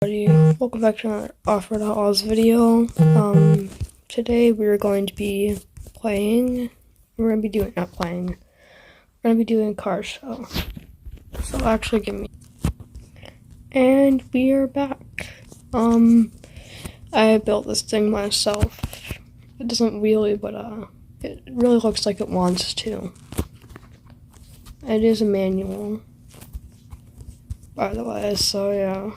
Welcome back to another offroad outlaws video. Today we're going to be playing. We're going to be doing not playing. We're going to be doing a car show. So actually, give me. And we are back. I built this thing myself. It doesn't wheelie, but it really looks like it wants to. It is a manual, by the way. So yeah.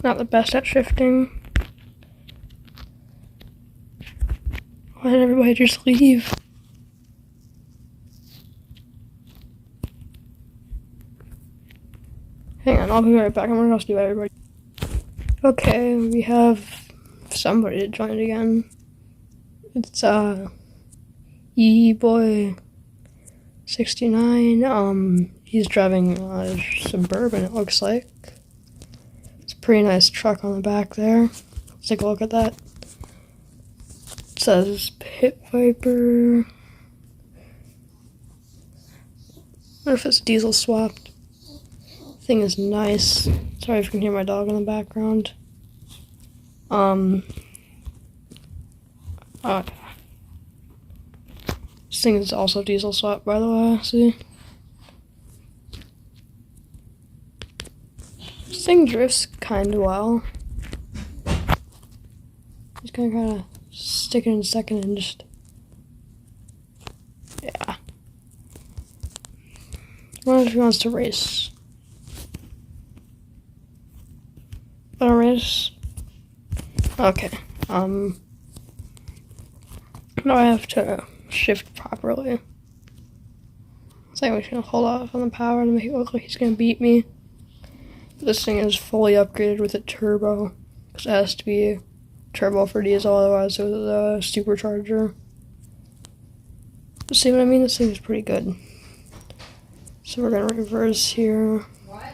Not the best at shifting. Why did everybody just leave? Hang on, I'll be right back. I'm gonna do everybody. Okay, we have somebody that joined again. It's boy 69. He's driving a Suburban, it looks like. It's a pretty nice truck on the back there. Let's take a look at that. It says Pit Viper. I wonder if it's diesel swapped. Thing is nice. Sorry if you can hear my dog in the background. This thing is also diesel swapped, by the way. See? This thing drifts kind of well. Just gonna kind of stick it in a second and just, yeah. I wonder if he wants to race. Wanna race? Okay. Now I have to shift properly. It's like we're just gonna hold off on the power to make it look like he's gonna beat me. This thing is fully upgraded with a turbo, because it has to be turbo for diesel, otherwise it was a supercharger. See what I mean? This thing is pretty good. So we're gonna reverse here. What?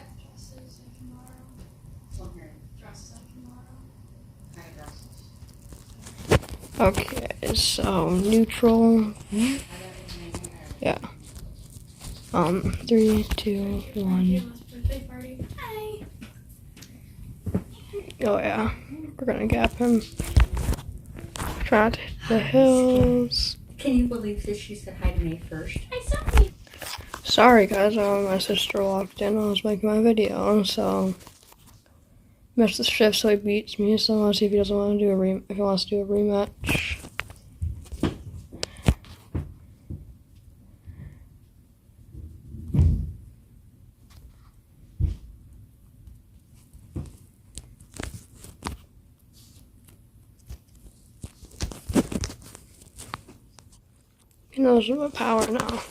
Okay, so neutral. Yeah. 3, 2, 1. Oh yeah, we're gonna gap him. Try to hit the hills. Can you believe that she said hi to me first? Sorry guys, my sister walked in. I was making my video, so missed the shift, so he beats me. So let's see if he doesn't want to do if he wants to do a rematch. He knows my power now.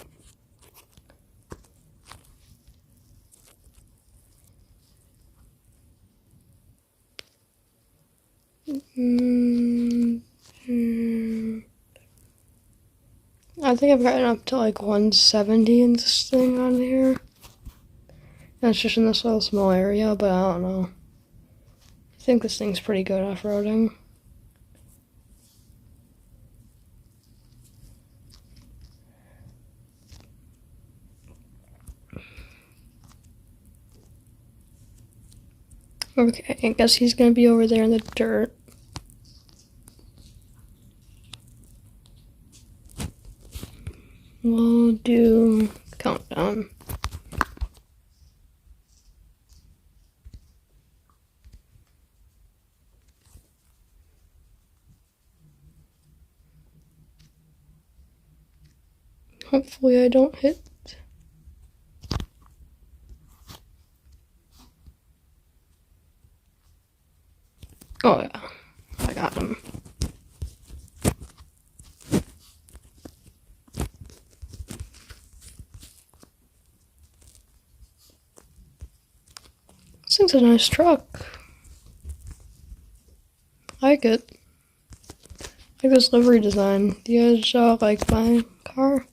I think I've gotten up to like 170 in this thing on here. That's just in this little small area, but I don't know. I think this thing's pretty good off-roading. Okay, I guess he's gonna be over there in the dirt. We'll do countdown. Hopefully I don't hit. Oh yeah, I got him. This thing's a nice truck. I like it. I like this livery design. Do you guys like my car?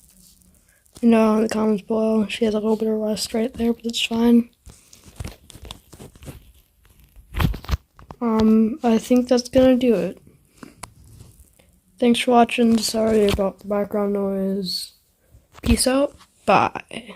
You know in the comments below. She has a little bit of rust right there, but it's fine. I think that's gonna do it. Thanks for watching. Sorry about the background noise. Peace out. Bye.